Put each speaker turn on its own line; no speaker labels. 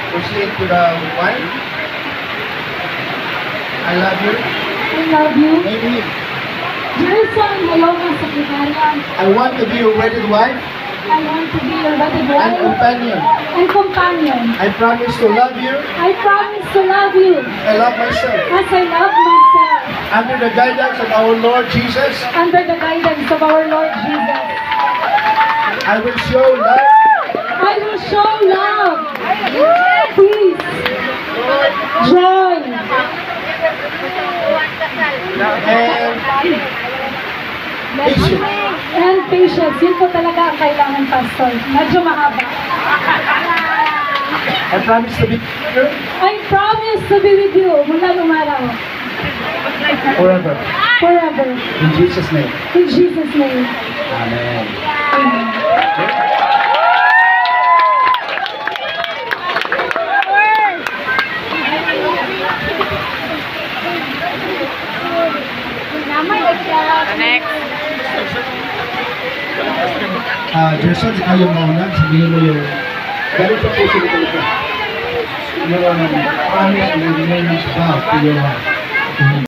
proceed to the wife. I love you.
I love you.
Maybe
Jerson, hello mga sekretarya.
I want to be your wedded wife
I want to be your wedded
and
wife
companion.
and companion.
I promise to love you.
I promise to love you
I love myself.
as I love myself,
Under the guidance of our Lord Jesus,
under the guidance of our Lord Jesus.
I will show love,
I will show love, peace, joy,
and patience.
and patience. Yun po talaga ang kailangan, Pastor. Medyo mahaba.
I promise to be with you
I promise to be with you mula lumaraw,
forever.
forever.
In Jesus' name.
In Jesus' name.
Amen.
Amen.
Gerson, ikaw yung mauna. Sabihin mo yung galing sa puso ko ito. Yung promise to remain vow to your wife.